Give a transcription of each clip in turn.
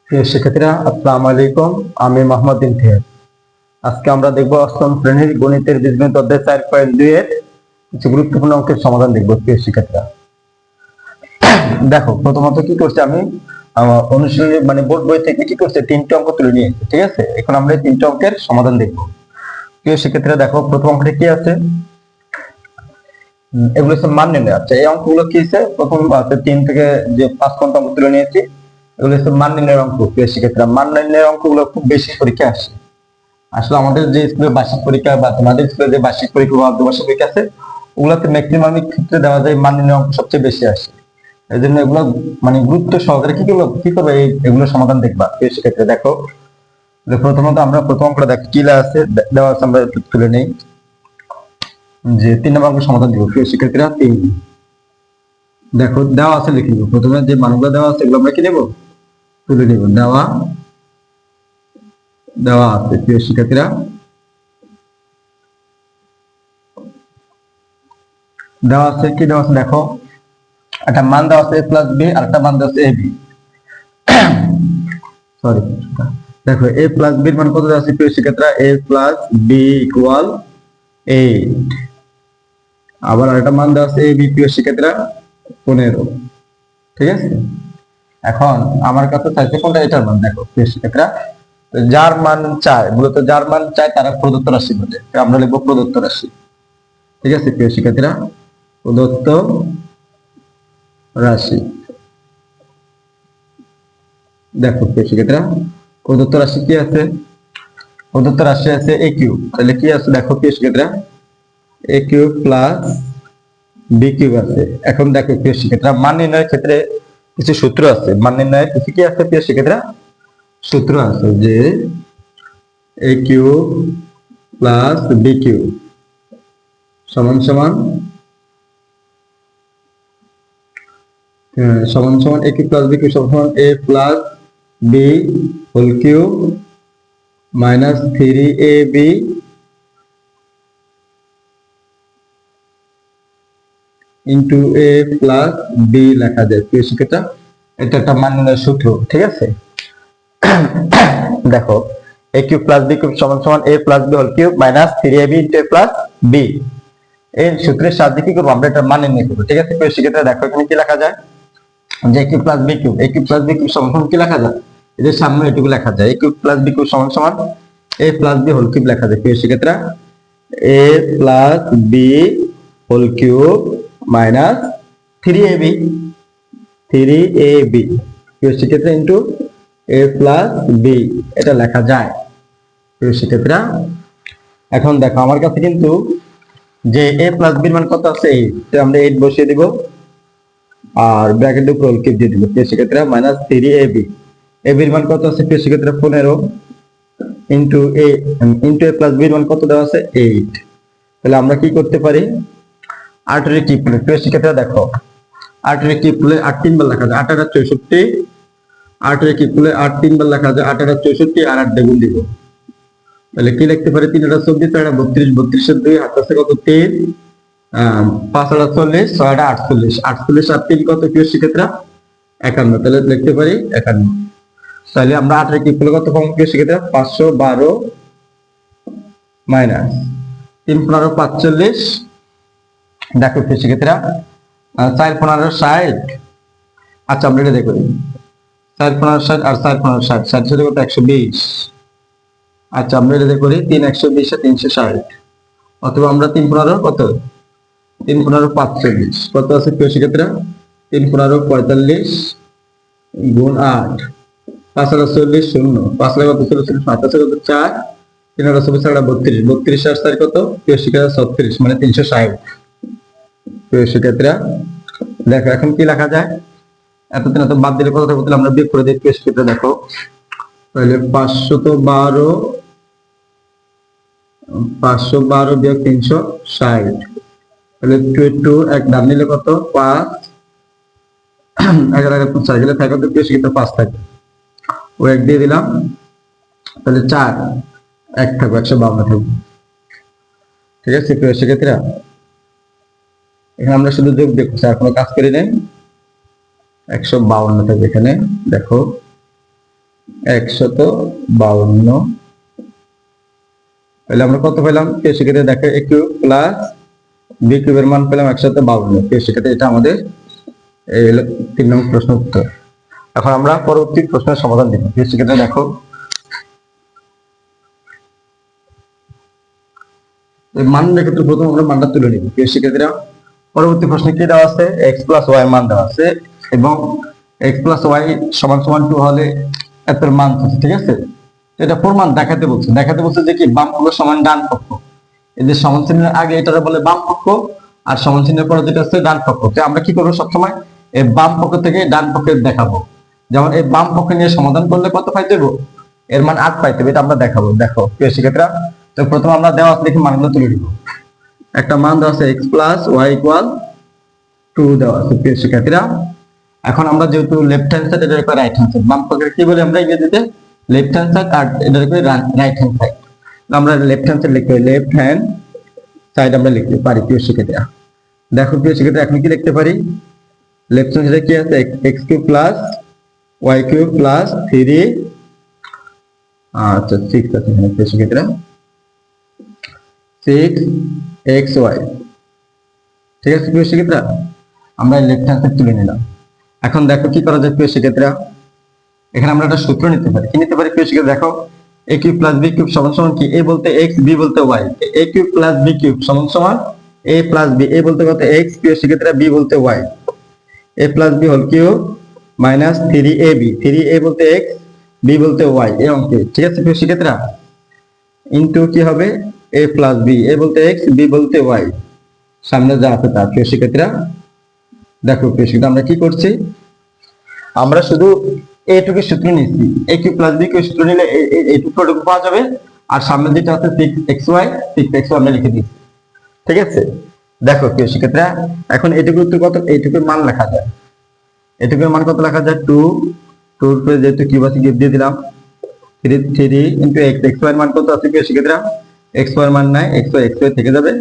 প্রিয় শিক্ষার্থীরা, আসসালামু আলাইকুম। আমি মোহাম্মদ ইমতিয়াজ। আজকে আমরা দেখব অষ্টম শ্রেণীর গণিতের বীজগণিত অধ্যায় 4.2 এর কিছু গুরুত্বপূর্ণ অঙ্কের সমাধান দেখব। প্রিয় শিক্ষার্থীরা, দেখো প্রথমত কি করছি আমি অনুশীলনী মানে বোর্ড বই থেকে কি করছে, তিনটে অঙ্ক তুলে নিয়েছি। ঠিক আছে, এখন আমরা এই তিনটে অঙ্কের সমাধান দেখব। প্রিয় শিক্ষার্থীরা, দেখো প্রথম অঙ্কটা কি আছে, এগুলো হচ্ছে মান নির্ণয়। আচ্ছা, এই অঙ্কগুলো কি আছে, প্রথম আছে 3 থেকে যে 5 পর্যন্ত অঙ্ক তুলে নিয়েছি, এগুলো হচ্ছে মান নির্ণয়ের অঙ্ক। প্রিয় শিক্ষার্থীরা, মান নির্ণয়ের অঙ্কগুলো খুব বেশি পরীক্ষা আসে। আসলে আমাদের যে স্কুলে বার্ষিক পরীক্ষা বা তোমাদের স্কুলে যে বার্ষিক পরীক্ষা বা অর্ধবার্ষিক পরীক্ষা আছে, ওগুলোতে ম্যাক্সিমাম ক্ষেত্রে দেওয়া যায় মান নির্ণয় অঙ্ক সবচেয়ে বেশি আসে। এই জন্য এগুলো মানে গুরুত্ব সহকারে কি করবে, এগুলো সমাধান দেখবা। প্রিয় শিক্ষার্থীরা, দেখো প্রথমত আমরা প্রথম অঙ্কটা দেখো কি আছে দেওয়া আছে, আমরা তুলে নেই যে 3 নম্বর অঙ্কের সমাধান দিব। প্রিয় শিক্ষার্থীরা, 3 দেখো দেওয়া আছে, লিখে নিব। প্রথমে যে মানগুলো দেওয়া আছে এগুলো আমরা কি নেব, তুলে নেব। দেওয়া দেওয়া আছে প্রিয় শিক্ষার্থীরা, দেওয়া আছে কি দেওয়া আছে, দেখো একটা মান দেওয়া আছে a প্লাস বি আর একটা মান দেওয়া আছে এ বি। সরি, দেখো a প্লাস বি এর মান কত দেওয়া আছে প্রিয় শিক্ষার্থীরা, a প্লাস বি ইকুয়াল 8। আবার আরেকটা মান দেওয়া আছে এ বি প্রিয় শিক্ষার্থীরা 15। ঠিক আছে, এখন আমার কাছে চাইছে কোনটা, এটার মান। দেখো প্রিয় শিক্ষার্থীরা, যার মান চায়, মূলত যার মান চায় তারা প্রদত্ত রাশি বলে, আমরা লিখবো প্রদত্ত রাশি। ঠিক আছে প্রিয় শিক্ষার্থীরা, প্রদত্ত রাশি। দেখো প্রিয় শিক্ষার্থীরা, প্রদত্ত রাশি কি আছে, প্রদত্ত রাশি আছে এ কিউব। তাহলে কি আছে, দেখো প্রিয় শিক্ষার্থীরা, এ কিউব প্লাস বি কিউব আছে। এখন দেখো প্রিয় শিক্ষার্থীরা, মান নির্ণয়ের ক্ষেত্রে কিছু সূত্র আছে। মান নির্ণয়ের কিছু কি আছে প্রিয় শিক্ষার্থীরা, সূত্র আছে যে a cube plus b cube সমান সমান a cube plus b cube সমান a plus b whole cube minus 3ab into a plus b লেখা যায়। প্রিয় শিক্ষার্থীরা, এটা একটা মান নির্ণয়ের সূত্র। ঠিক আছে, দেখো a cube plus b cube সমান সমান a plus b whole cube minus 3ab into a plus b. এই সূত্রের সাহায্যে কি করবো, আমরা এটা মান নির্ণয় করবো। ঠিক আছে প্রিয় শিক্ষার্থীরা, দেখো এখানে কি লেখা যায়, যে a cube plus b cube, A cube plus b cube সমান সমান কি লেখা যায়, এদের সামনে এটুকু লেখা যায়, a cube plus b cube সমান সমান a plus b whole cube লেখা যায়। প্রিয় শিক্ষার্থীরা, a plus b whole cube minus 3ab প্রিয় শিক্ষার্থীরা ইন্টু এ প্লাস বি, এটা লেখা যায়। প্রিয় শিক্ষার্থীরা, এখন দেখো আমার কাছে কিন্তু যে এ প্লাস বির মান কত আছে 8, আমরা 8 বসিয়ে দিব আর ব্র্যাকেটের উপর হোল কিউব দিয়ে দিব। প্রিয় শিক্ষার্থীরা, মাইনাস 3ab, এ বির মান কত আছে প্রিয় শিক্ষার্থীরা 15 ইন্টু এ প্লাস বির মান কত দেওয়া আছে 8। তাহলে আমরা কি করতে পারি, 8 এর কিউব করলে, প্রিয় শিক্ষার্থীরা দেখো 8 এর কিউব করলে 8 3 বার লেখা যায় 8 8 64, 8 এর কিউব করলে 8 3 বার লেখা যায় 8 8 64 আর 8 দ্বিগুণ দিব। তাহলে কি লিখতে পারি, 3 8 24, 3 32, 32 এর 2 হাত আছে কত 3, 5 8 40, 6 8 48, 48 আর 3 কত প্রিয় শিক্ষার্থীরা 51। তাহলে লিখতে পারি 51। তাহলে আমরা 8 এর কিউব করলে কত পাবো প্রিয় শিক্ষার্থীরা, 512 মাইনাস 3 15 45। দেখো প্রিয় শিক্ষার্থীরা, 4 15 60। আচ্ছা আমরা এটা দেখো 4 15 60 আর 4 15 60, 60 সাথে কত 120। আচ্ছা আমরা এটা দেখো 3 120 আর 360, অথবা আমরা 3 15 কত 3 15 45 কত আছে প্রিয় শিক্ষার্থীরা, 3 15 45 গুণ 8, 5 8 40 0, 5 কত 40 7 আছে কত 4, 3 8 24 32, 32 আর 4 কত প্রিয় শিক্ষার্থীরা 36, মানে 360। প্রিয় শিক্ষার্থীরা, দেখো এখন কি লেখা যায়, এতদিন এত বাদ দিলে কত থাকবে, তাহলে আমরা বিয়োগ করে দিই। প্রিয় শিক্ষার্থীরা দেখো, তাহলে 512 বিয়োগ 360, তাহলে 2 এক ডান নিলে কত 5, 11 4 গেলে থাকে কত প্রিয় শিক্ষার্থীরা 5 থাকে, ও এক দিয়ে দিলাম, তাহলে 4 এক থাকবে 152 থাকবে। ঠিক আছে প্রিয় শিক্ষার্থীরা, এখানে আমরা শুধু যোগ দেখছি আর কোনো কাজ করি নাই, 152 থাকবে এখানে। দেখো 152 তাহলে আমরা কত পেলাম? সেক্ষেত্রে দেখো a কিউব প্লাস b কিউবের মান পেলাম 152। সেক্ষেত্রে এটা আমাদের এই 3 নম্বর প্রশ্ন উত্তর। এখন আমরা পরবর্তী প্রশ্নের সমাধান দিব। সেক্ষেত্রে দেখো এই মানের ক্ষেত্রে প্রথম আমরা মানটা তুলে নিব। সেক্ষেত্রে পরবর্তী প্রশ্নে কি দেওয়া আছে? x প্লাস y মান দেওয়া আছে এবং x প্লাস y সমান সমান 2 হলে এর মান আছে, ঠিক আছে? এটা প্রমাণ দেখাতে বলছে যে কি বাম পক্ষ সমান ডান পক্ষ। এই যে সমান চিহ্নের আগে এটা বলে বাম পক্ষ আর সমান চিহ্নের পরে যেটা আছে ডান পক্ষ। তো আমরা কি করব? সবসময় এই বাম পক্ষ থেকে ডান পক্ষে দেখাবো। যেমন এই বাম পক্ষে নিয়ে সমাধান করলে কত পাইতে দেব? এর মান 8 পাইতে হবে, এটা আমরা দেখাবো। দেখো প্রিয় শিক্ষার্থীরা, তো প্রথমে আমরা দেওয়া আছে দেখি মানগুলো তুলে দিব। একটা মান দেওয়া আছে x প্লাস y ইকুয়াল 2 দেওয়া আছে প্রিয় শিক্ষার্থীরা। এখন আমরা যেহেতু লেফট হ্যান্ড সাইড এটার উপর রাইট হ্যান্ড সাইড, বাম পক্ষে কি বলি আমরা ইংরেজিতে? লেফট হ্যান্ড সাইড, আর এটার উপর রাইট হ্যান্ড সাইড। আমরা লেফট হ্যান্ড সাইড লিখতে পারি, লেফট হ্যান্ড সাইড আমরা লিখতে পারি প্রিয় শিক্ষার্থীরা। দেখো প্রিয় শিক্ষার্থীরা, এখন কি লিখতে পারি? লেফট হ্যান্ড সাইডে কি আছে? x cube plus y cube plus 3 আচ্ছা 6 আছে এখানে প্রিয় শিক্ষার্থীরা, 6xy। ঠিক আছে প্রিয় শিক্ষার্থীরা, আমরা লেফট হ্যান্ড সাইড তুলে নিলাম। এখন দেখো কি করা যায় প্রিয় শিক্ষার্থীরা, এখানে আমরা একটা সূত্র নিতে পারি। কি নিতে পারি প্রিয় শিক্ষার্থীরা? দেখো a cube plus b cube সমান সমান কি? a বলতে x, b বলতে y। a cube plus b cube সমান সমান a প্লাস b। a বলতে কত? x প্রিয় শিক্ষার্থীরা, b বলতে y। a plus b whole cube minus 3ab। 3a বলতে x, b বলতে y এই অঙ্কে, ঠিক আছে প্রিয় শিক্ষার্থীরা? ইনটু কি হবে? a plus b। a বলতে x, b বলতে y, সামনে যা আছে তা প্রিয় শিক্ষার্থীরা। দেখো প্রিয় শিক্ষার্থীরা, আমরা কি করছি? আমরা শুধু এইটুকু সূত্র নিচ্ছি। a cube plus b cube সূত্র নিলে এইটুকু পাওয়া যাবে, আর সামনে যেটা আছে 6xy, 6xy আমরা লিখে দিচ্ছি, ঠিক আছে? দেখো প্রিয় শিক্ষার্থীরা, এখন এইটুকুর উত্তর কত? এইটুকুর মান লেখা যায়। এইটুকুর মান কত লেখা যায়? 2 2 এর উপরে যেহেতু কিউব আছে কিউব দিয়ে দিলাম, 3 ইনটু x। xy এর মান কত আছে প্রিয় শিক্ষার্থীরা? xy এর মান নাই, xy থেকে যাবে,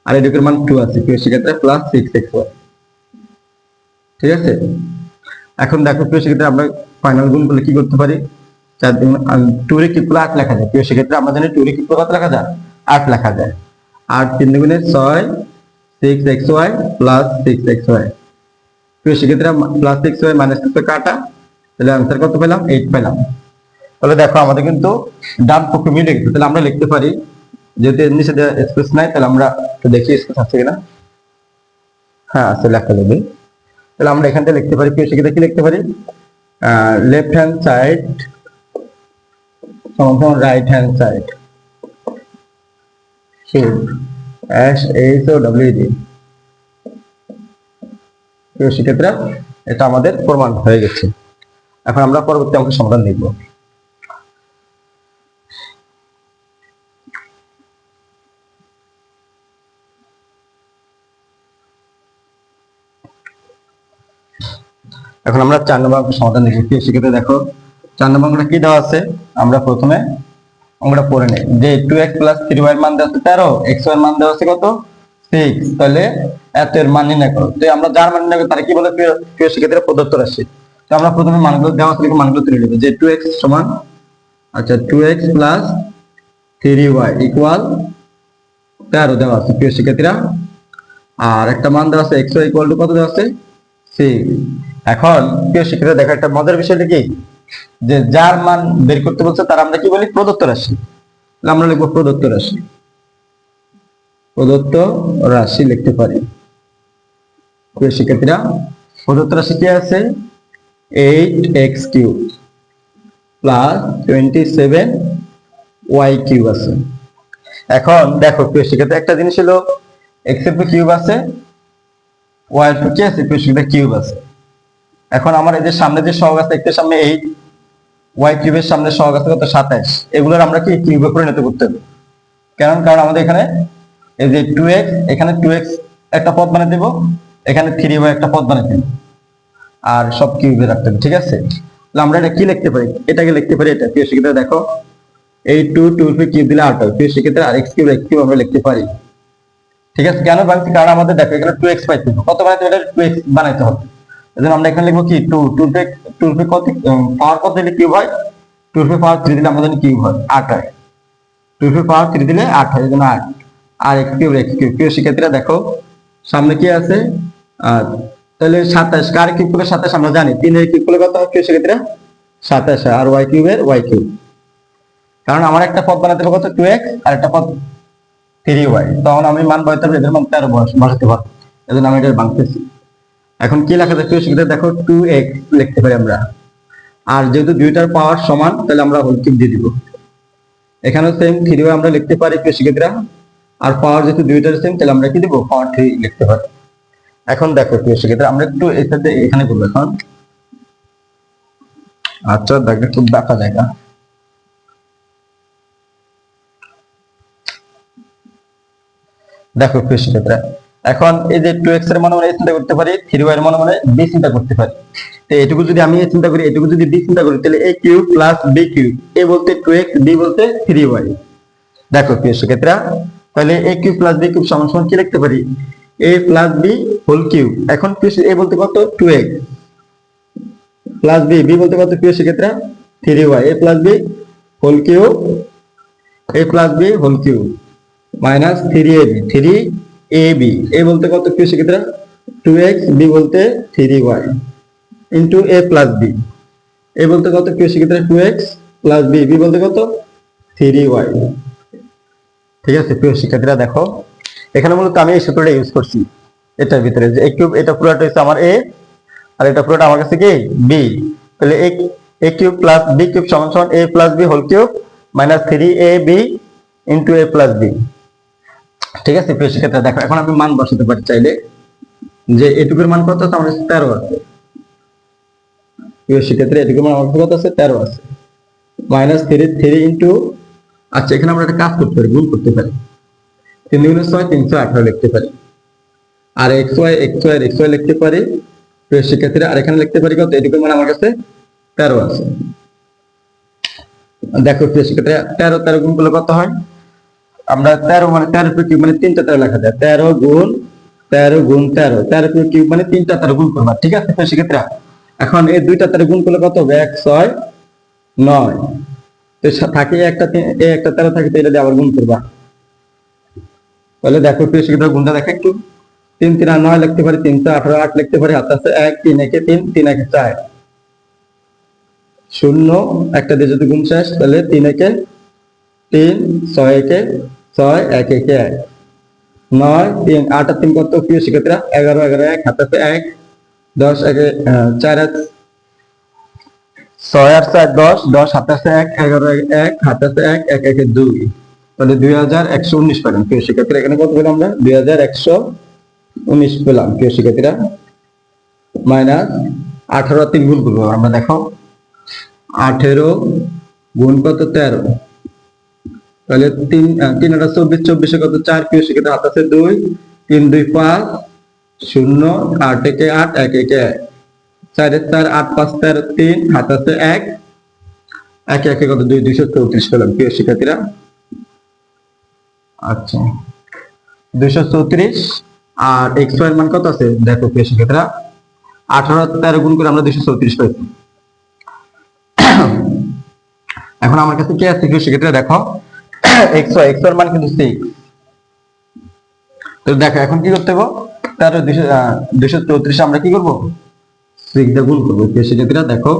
আর এইটুকুর মান 2 আছে প্রিয় শিক্ষার্থীরা, প্লাস 6xy, ঠিক আছে? এখন দেখো প্রিয় শিক্ষার্থীরা, আমরা ফাইনাল গুণ করলে কি করতে পারি? 2 এর কিউব করলে 8 লেখা যায় প্রিয় শিক্ষার্থীরা। আমরা জানি 2 এর কিউব করলে কত লেখা যায়? 8 লেখা যায়। 8 3 দুগুণে 6, 6xy প্লাস 6xy। প্রিয় শিক্ষার্থীরা, প্লাস 6y মাইনাস 6 কাটা, তাহলে आंसर কত পেলাম? 8 পেলাম। তাহলে দেখো আমাদের কিন্তু ডান পক্ষ মিলে গেছে। তাহলে আমরা লিখতে পারি, যেহেতু এর নিচে স্পেস নাই, তাহলে আমরা একটু দেখি স্পেস আছে কিনা। হ্যাঁ আছে, লেখা যাবে। তাহলে আমরা এখান থেকে লিখতে পারি, প্রিয় শিক্ষার্থীরা, কি লিখতে পারি? লেফট হ্যান্ড সাইড সমান সমান রাইট হ্যান্ড সাইড, SHOWD। প্রিয় শিক্ষার্থীরা, এটা আমাদের প্রমাণ হয়ে গেছে। এখন আমরা পরবর্তী অঙ্কের সমাধান দেখব। এখন আমরা 4 নম্বর অঙ্কের সমাধান দেখব। প্রিয় শিক্ষার্থীরা, দেখো 4 নম্বর অঙ্কটা কি দেওয়া আছে? আমরা প্রথমে অঙ্কটা পড়ে নেই। যে 2x প্লাস 3y এর মান দেওয়া আছে 13, xy এর মান দেওয়া আছে কত? 6। তাহলে এত এর মান নির্ণয় করো। তো আমরা যার মান নির্ণয় করি তারা কি বলে প্রিয় শিক্ষার্থীরা? প্রদত্ত রাশি। তো আমরা প্রথমে মানগুলো দেওয়া আছে মানগুলো তুলে নেব। যে 2x সমান, আচ্ছা 2x প্লাস 3y ইকুয়াল 13 দেওয়া আছে প্রিয় শিক্ষার্থীরা। আর একটা মান দেওয়া আছে xy ইকুয়াল টু কত দেওয়া আছে? 6। এখন প্রিয় শিক্ষার্থীরা, দেখো একটা মজার বিষয়টা কি, যে যার মান বের করতে বলছে তার আমরা কি বলি? প্রদত্ত রাশি। তাহলে আমরা লিখবো প্রদত্ত রাশি। প্রদত্ত রাশি লিখতে পারি প্রিয় শিক্ষার্থীরা। প্রদত্ত রাশি কি আছে? 8x cube plus 27y cube আছে। এখন দেখো প্রিয় শিক্ষার্থীরা, একটা জিনিস হলো x এর কিউব আছে, y এর কি আছে প্রিয় শিক্ষার্থীরা? কিউব আছে। এখন আমার এই যে সামনে যে সহগ আছে, x এর সামনে 8, y কিউবের সামনে সহগ আছে কত? 27। এগুলোর আমরা কি কিউবে পরিণত করতে হবে। কারণ আমাদের এখানে এই যে 2x, এখানে 2x একটা পদ বানিয়ে দেব, এখানে 3y একটা পদ বানিয়ে দেব, আর সব কিউবে রাখতে হবে, ঠিক আছে? তাহলে আমরা এটা কি লিখতে পারি? এটাকে লিখতে পারি এটা। প্রিয় শিক্ষার্থীরা, দেখো এই 2 কিউব দিলে 8 হয় প্রিয় শিক্ষার্থীরা, আর x কিউব আমরা লিখতে পারি, ঠিক আছে? কেন বানাচ্ছি? কারণ আমাদের দেখো এখানে 2x পাইতে হবে। কত বানাইতে হবে? 2x বানাইতে হবে। এজন্য আমরা এখানে লিখবো কি 2 2 পে কত পাওয়ার কত দিলে কিউব হয়, 2 পে পাওয়ার 3 দিলে আমরা জানি কিউব হয় 8 হয়, 2 পে পাওয়ার 3 দিলে 8 হয়, এজন্য 8 আর x কিউব প্রিয় শিক্ষার্থীরা দেখো সামনে কি আছে, তাহলে 27 কার কিউব করলে 27 আমরা জানি 3 এর কিউব করলে কত হয় প্রিয় শিক্ষার্থীরা 27 হয়, আর y কিউবের y কিউব, কারণ আমার একটা পদ বানাতে হবে কত 2x আর একটা পদ 3y, তখন আমি মান বসাতে হবে এদের মান 13 বসাতে পারবো, এজন্য আমি এটা ভাঙতেছি। এখন কি লেখা যায় প্রিয় শিক্ষার্থীরা দেখো 2x লিখতে পারি আমরা, আর যেহেতু দুইটার পাওয়ার সমান তাহলে আমরা হোল কিউব দিয়ে দিব, এখানেও সেম 3y আমরা লিখতে পারি প্রিয় শিক্ষার্থীরা, আর পাওয়ার যেহেতু দুইটার সেম তাহলে আমরা কি দিব পাওয়ার 3 লিখতে পারি। এখন দেখো প্রিয় শিক্ষার্থীরা আমরা একটু এর সাথে এখানে করবো এখন, আচ্ছা দেখো খুব দেখা জায়গা, দেখো প্রিয় শিক্ষার্থীরা এখন এই যে 2x এর মান আমরা চিন্তা করতে পারি, 3y এর মান আমরা b চিন্তা করতে পারি, তো এটুকু যদি আমি চিন্তা করি, এটুকু যদি b চিন্তা করি তাহলে a cube plus b cube, a বলতে 2x b বলতে 3y। দেখো প্রিয় শিক্ষার্থীরা তাহলে a cube plus b cube সমান সমান কি লিখতে পারি a plus b whole cube, এখন a বলতে কত 2x প্লাস b, b বলতে কত প্রিয় শিক্ষার্থীরা 3y, a plus b whole cube, a plus b whole cube minus 3ab, 3ab, a বলতে কত প্রিয় শিক্ষার্থীরা 2x, b বলতে 3y into a plus b, a বলতে কত প্রিয় শিক্ষার্থীরা 2x প্লাস b, b বলতে কত 3y। ঠিক আছে প্রিয় শিক্ষার্থীরা দেখো এখানে মূলত আমি এই সূত্রটা ইউজ করছি এটার ভিতরে, যে a কিউব এটা পুরোটা হচ্ছে আমার a আর এটা পুরোটা আমার কাছে কি b, তাহলে a cube plus b cube সমান সমান a plus b whole cube minus 3ab into a plus b। ঠিক আছে প্রিয় শিক্ষার্থীরা দেখো এখন আমি মান বসাতে পারি চাইলে, যে এটুকুর মান কত আছে আমার 13 আছে, প্রিয় শিক্ষার্থীরা এটুকুর মান আমার কত আছে 13 আছে, মাইনাস 3 ইনটু, আচ্ছা এখানে আমরা একটা কাজ করতে পারি, গুণ করতে পারি, 3 গুণে 6 318 লিখতে পারি, আর xy লিখতে পারি প্রিয় শিক্ষার্থীরা, আর এখানে লিখতে পারি কত এটুকুর মান আমার কাছে 13 আছে। দেখো প্রিয় শিক্ষার্থীরা 13 গুণ করলে কত হয়, আমরা 13 মানে 13 পে কিউব মানে 3টা 13 লেখা যায়, 13 গুণ 13 পে কিউব মানে 3টা 13 গুণ করবা। ঠিক আছে প্রিয় শিক্ষার্থীরা এখন এই দুইটা 13 গুণ করলে কত হবে 1 6 9, তো থাকে একটা 13 থাকে, তো এটা দিয়ে আবার গুণ করবা, তাহলে দেখো প্রিয় শিক্ষার্থীরা গুণটা দেখো একটু, 3 3 আর 9 লিখতে পারি, 3 18 8 লিখতে পারি, হাতে আছে 1 3 1 3 3 1 4 0, একটা দিয়ে যদি গুণ শেষ তাহলে 3 1 3 6 1 6 1 1 1 9 3 8 3 কত প্রিয় শিক্ষার্থীরা 11 11 1 হাতে আছে 1 10 1 4 6 আর 4 10 10 হাতে আছে 1 11 1 হাতে আছে 1 1 1 2, তাহলে 2119 পেলাম প্রিয় শিক্ষার্থীরা, এখানে কত পেলাম আমরা 2119 পেলাম প্রিয় শিক্ষার্থীরা, মাইনাস 18 3 গুণ করবো আমরা, দেখো 18 গুণ কত 13, তাহলে 3 3 আর 24 24 কত 4 প্রিয় শিক্ষার্থীরা, হাতে আছে 2 3 2 5 0 8 1 8 1 1 1 4 4 8 5 13 3 হাতে আছে 1 1 1 কত 2 234 পেলাম প্রিয় শিক্ষার্থীরা। আচ্ছা 234, আর x এর মান কত আছে দেখো প্রিয় শিক্ষার্থীরা 18 13 গুণ করে আমরা 234 পাইছি। এখন আমার কাছে কি আছে প্রিয় শিক্ষার্থীরা দেখো x এর মান কিন্তু 6, তো দেখো এখন কি করতে হবে 234 আমরা কি করব 6 দিয়ে গুণ করব প্রিয় শিক্ষার্থীরা, দেখো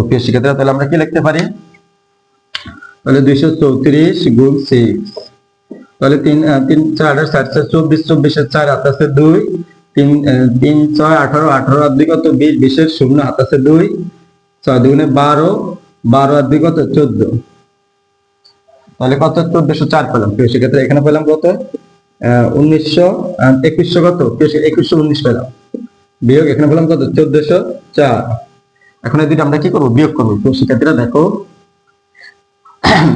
প্রিয় শিক্ষার্থীরা তাহলে আমরা কি লিখতে পারি, তাহলে 234 গুণ 6, তাহলে 3 3 4 7 24 24 4 হাতে আছে 2 3 3 6 18 18 আর 2 কত 20 20 এর 0 হাতে আছে 2 6 2 গুণে 12 12 আর 2 কত 14, তাহলে কত 1404 পেলাম প্রিয় শিক্ষার্থীরা, এখানে পেলাম কত 2100 কত 2119 পেলাম, বিয়োগ এখানে পেলাম কত 1404। এখন এই দুটো আমরা কি করব বিয়োগ করব প্রিয় শিক্ষার্থীরা, দেখো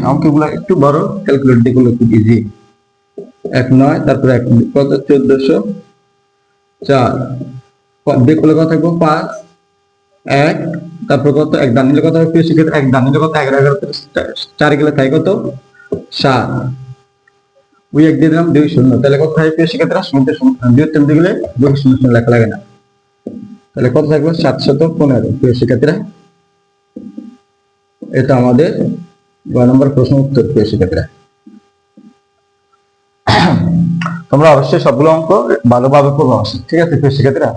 অঙ্কগুলো একটু বড়, ক্যালকুলেটর দিয়ে করলে খুব ইজি, 1 9 তারপর 1 কত 1404 বিয়োগ করলে কত থাকবে 5 1 তারপর কত 1 ডান নিলে কত হবে প্রিয় শিক্ষার্থীরা, 1 ডান নিলে কত 11 11 4 গেলে তাই কত 7, ওই এক দিয়ে দিলাম 2 শূন্য, তাহলে কত থাকে প্রিয় শিক্ষার্থীরা? শূন্য 2 টেন দিয়ে গেলে 2 শূন্য শূন্য লেখা লাগে না, তাহলে কত থাকবে? 715। প্রিয় শিক্ষার্থীরা, এটা আমাদের 12 নম্বর প্রশ্ন উত্তর। প্রিয় শিক্ষার্থীরা, তোমরা অবশ্যই সবগুলো অঙ্ক ভালোভাবে করবো, ঠিক আছে প্রিয় শিক্ষার্থীরা?